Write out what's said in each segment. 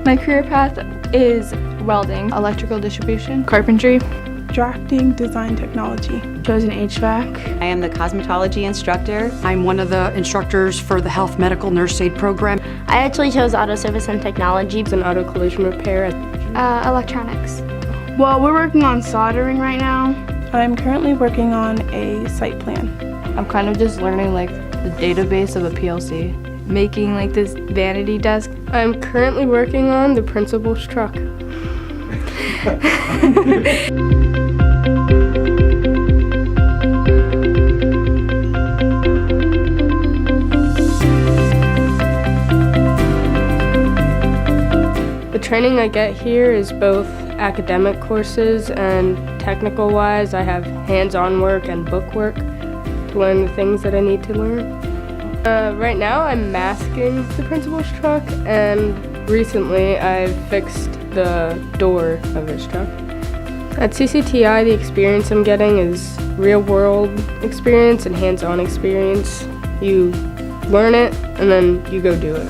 My career path is welding, electrical distribution, carpentry, drafting, design technology. Chosen HVAC. I am the cosmetology instructor. I'm one of the instructors for the health medical nurse aid program. I actually chose auto service and technology. It's an auto collision repair. Electronics. Well, we're working on soldering right now. I'm currently working on a site plan. I'm kind of just learning like the database of a PLC. Making like this vanity desk. I'm currently working on the principal's truck. The training I get here is both academic courses and technical wise. I have hands-on work and book work to learn the things that I need to learn. Right now I'm masking the principal's truck, and recently I've fixed the door of his truck. At CCTI, the experience I'm getting is real-world experience and hands-on experience. You learn it and then you go do it.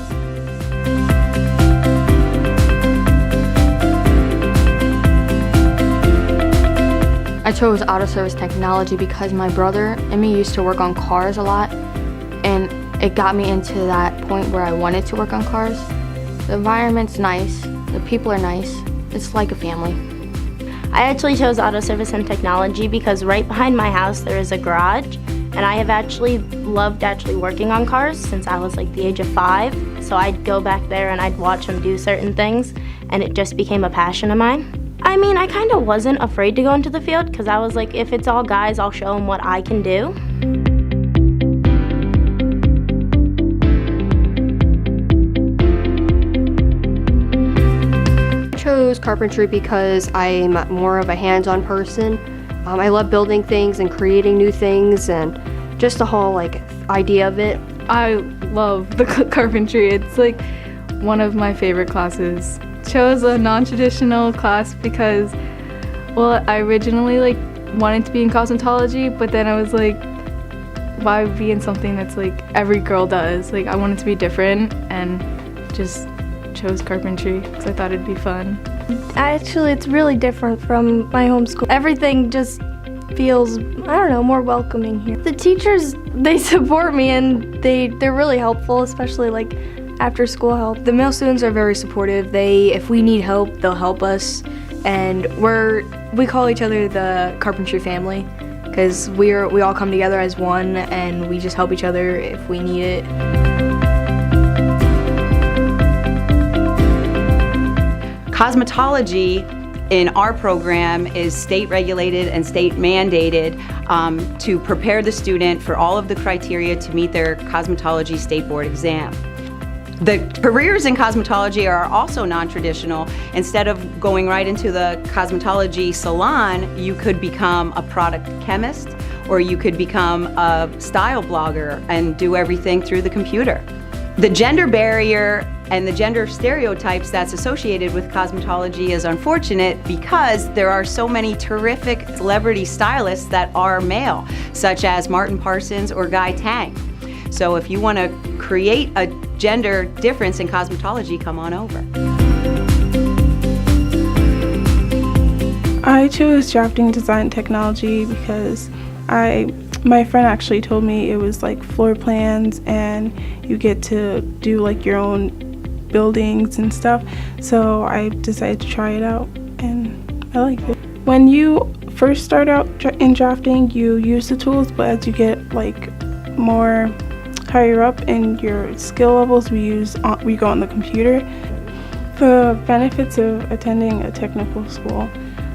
I chose auto service technology because my brother and me used to work on cars a lot, and it got me into that point where I wanted to work on cars. The environment's nice, the people are nice, it's like a family. I actually chose auto service and technology because right behind my house there is a garage, and I have actually loved working on cars since I was like the age of 5. So I'd go back there and I'd watch them do certain things, and it just became a passion of mine. I mean, I kind of wasn't afraid to go into the field because I was like, if it's all guys, I'll show them what I can do. I chose carpentry because I'm more of a hands-on person. I love building things and creating new things and just the whole idea of it. I love the carpentry. It's like one of my favorite classes. Chose a non-traditional class because, well, I originally wanted to be in cosmetology, but then I was like, why be in something that's like every girl does? Like, I wanted to be different and just chose carpentry because I thought it'd be fun. Actually, it's really different from my home school. Everything just feels, I don't know, more welcoming here. The teachers, they support me and they're really helpful, especially like after school help. The male students are very supportive. If we need help, they'll help us, and we call each other the Carpentry family because we all come together as one and we just help each other if we need it. Cosmetology in our program is state regulated and state mandated to prepare the student for all of the criteria to meet their cosmetology state board exam. The careers in cosmetology are also non-traditional. Instead of going right into the cosmetology salon, you could become a product chemist, or you could become a style blogger and do everything through the computer. The gender barrier and the gender stereotypes that's associated with cosmetology is unfortunate because there are so many terrific celebrity stylists that are male, such as Martin Parsons or Guy Tang. So if you want to create a gender difference in cosmetology, come on over. I chose drafting, design technology because my friend actually told me it was like floor plans and you get to do like your own buildings and stuff. So I decided to try it out and I liked it. When you first start out in drafting, you use the tools, but as you get more higher up in your skill levels, we go on the computer. The benefits of attending a technical school,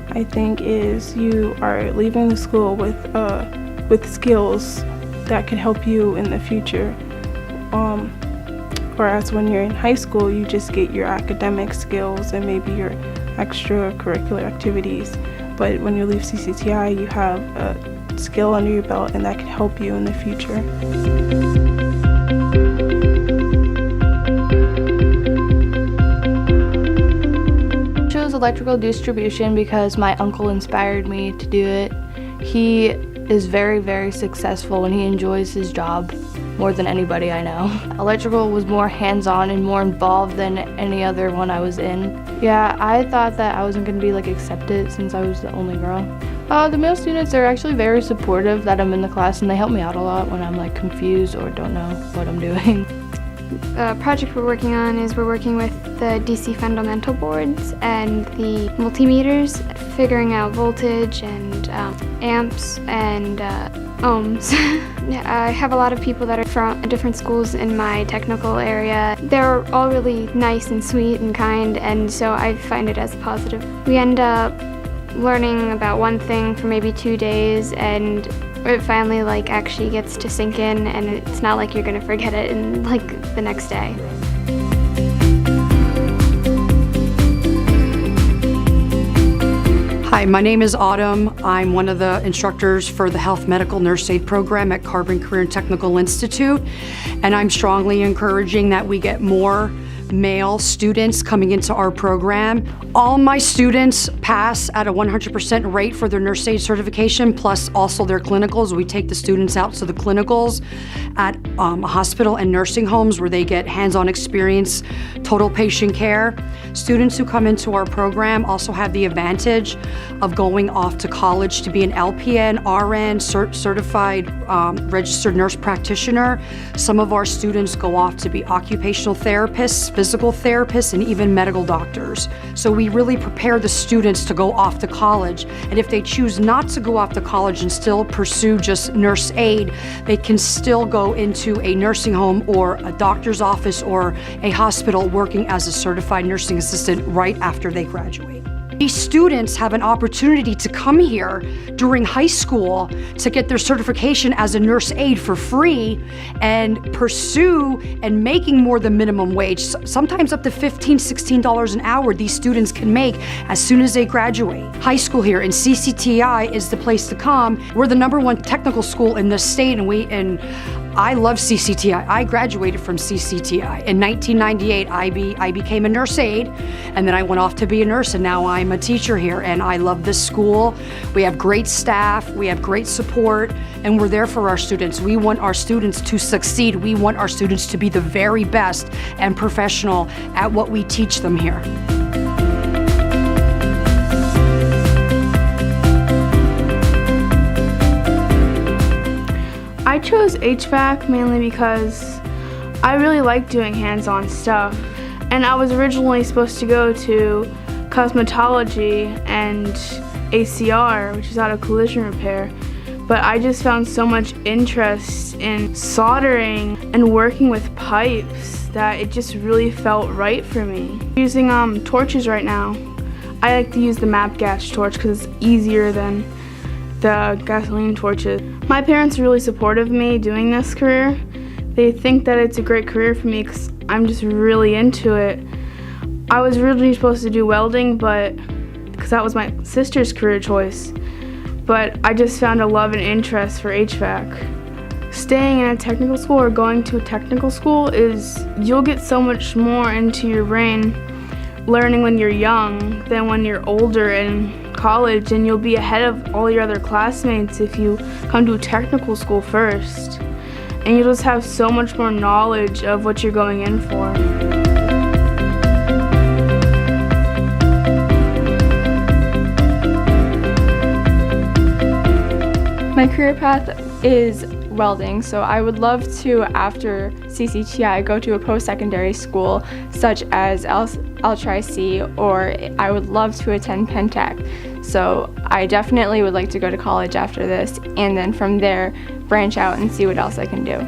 I think, is you are leaving the school with skills that can help you in the future. Whereas when you're in high school, you just get your academic skills and maybe your extracurricular activities. But when you leave CCTI, you have a skill under your belt, and that can help you in the future. I chose electrical distribution because my uncle inspired me to do it. He is very, very successful and he enjoys his job more than anybody I know. Electrical was more hands-on and more involved than any other one I was in. Yeah, I thought that I wasn't going to be accepted since I was the only girl. The male students are actually very supportive that I'm in the class, and they help me out a lot when I'm confused or don't know what I'm doing. Project we're working on is we're working with the DC fundamental boards and the multimeters, figuring out voltage and amps and ohms. I have a lot of people that are from different schools in my technical area. They're all really nice and sweet and kind, and so I find it as a positive. We end up learning about one thing for maybe 2 days, and it finally actually gets to sink in, and it's not like you're gonna forget it in the next day. Hi, my name is Autumn. I'm one of the instructors for the Health Medical Nurse Aid program at Carpentry Career and Technical Institute, and I'm strongly encouraging that we get more male students coming into our program. All my students pass at a 100% rate for their nurse aid certification, plus also their clinicals. We take the students out to the clinicals at a hospital and nursing homes where they get hands-on experience, total patient care. Students who come into our program also have the advantage of going off to college to be an LPN, RN, certified registered nurse practitioner. Some of our students go off to be occupational therapists, physical therapists, and even medical doctors. So we really prepare the students to go off to college. And if they choose not to go off to college and still pursue just nurse aid, they can still go into a nursing home or a doctor's office or a hospital working as a certified nursing assistant right after they graduate. These students have an opportunity to come here during high school to get their certification as a nurse aide for free and pursue and making more than minimum wage, sometimes up to $15, $16 an hour these students can make as soon as they graduate. High school here in CCTI is the place to come. We're the #1 technical school in the state, and I love CCTI. I graduated from CCTI. In 1998, I became a nurse aide, and then I went off to be a nurse, and now I'm a teacher here, and I love this school. We have great staff, we have great support, and we're there for our students. We want our students to succeed. We want our students to be the very best and professional at what we teach them here. I chose HVAC mainly because I really like doing hands-on stuff, and I was originally supposed to go to Cosmetology and ACR, which is auto collision repair, but I just found so much interest in soldering and working with pipes that it just really felt right for me. Using torches right now, I like to use the MAP gas torch because it's easier than the gasoline torches. My parents are really supportive of me doing this career. They think that it's a great career for me because I'm just really into it. I was originally supposed to do welding, but because that was my sister's career choice, but I just found a love and interest for HVAC. Staying in a technical school or going to a technical school you'll get so much more into your brain learning when you're young than when you're older in college, and you'll be ahead of all your other classmates if you come to a technical school first. And you'll just have so much more knowledge of what you're going in for. My career path is welding, so I would love to, after CCTI, go to a post-secondary school such as L-Tri-C, or I would love to attend Pentec. So I definitely would like to go to college after this, and then from there branch out and see what else I can do.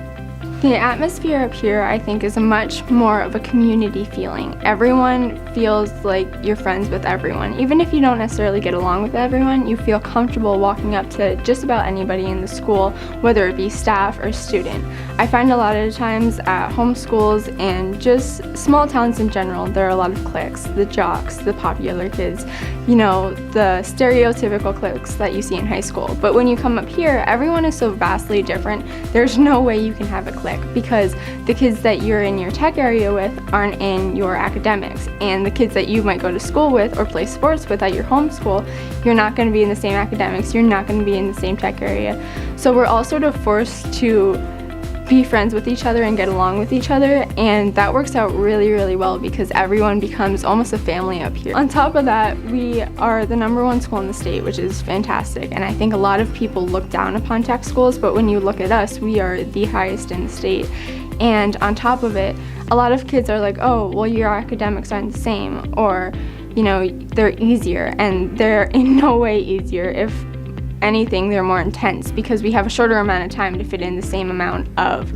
The atmosphere up here, I think, is much more of a community feeling. Everyone feels like you're friends with everyone. Even if you don't necessarily get along with everyone, you feel comfortable walking up to just about anybody in the school, whether it be staff or student. I find a lot of times at home schools and just small towns in general, there are a lot of cliques, the jocks, the popular kids. you know, the stereotypical cliques that you see in high school. But when you come up here, everyone is so vastly different. There's no way you can have a clique because the kids that you're in your tech area with aren't in your academics, and the kids that you might go to school with or play sports with at your home school, you're not going to be in the same academics, you're not going to be in the same tech area. So we're all sort of forced to be friends with each other and get along with each other, and that works out really, really well because everyone becomes almost a family up here. On top of that, we are the #1 school in the state, which is fantastic, and I think a lot of people look down upon tech schools, but when you look at us, we are the highest in the state. And on top of it, a lot of kids are like, oh, well, your academics aren't the same, or, you know, they're easier, and they're in no way easier. If anything, they're more intense because we have a shorter amount of time to fit in the same amount of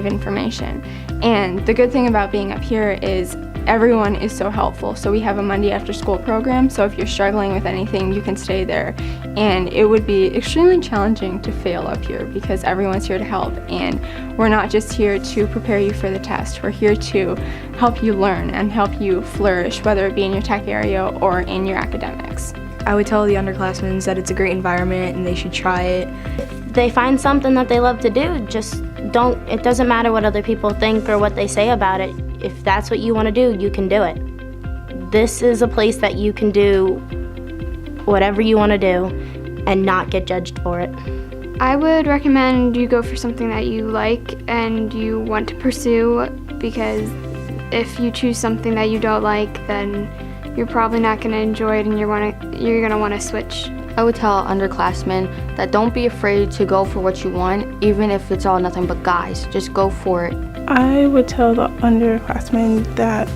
information. And the good thing about being up here is everyone is so helpful. So we have a Monday after school program, so if you're struggling with anything, you can stay there. And it would be extremely challenging to fail up here because everyone's here to help, and we're not just here to prepare you for the test. We're here to help you learn and help you flourish, whether it be in your tech area or in your academics. I would tell the underclassmen that it's a great environment and they should try it. If they find something that they love to do, just don't, it doesn't matter what other people think or what they say about it. If that's what you want to do, you can do it. This is a place that you can do whatever you want to do and not get judged for it. I would recommend you go for something that you like and you want to pursue, because if you choose something that you don't like, then you're probably not going to enjoy it and you're going to want to switch. I would tell underclassmen that don't be afraid to go for what you want, even if it's all nothing but guys. Just go for it. I would tell the underclassmen that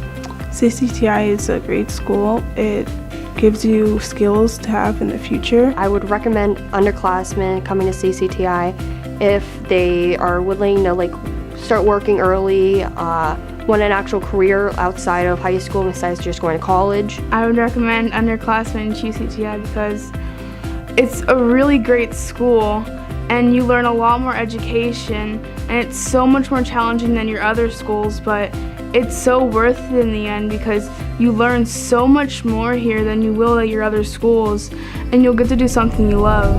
CCTI is a great school. It gives you skills to have in the future. I would recommend underclassmen coming to CCTI if they are willing to start working early, want an actual career outside of high school besides just going to college. I would recommend underclassmen choose CCTI because it's a really great school and you learn a lot more education, and it's so much more challenging than your other schools, but it's so worth it in the end because you learn so much more here than you will at your other schools, and you'll get to do something you love.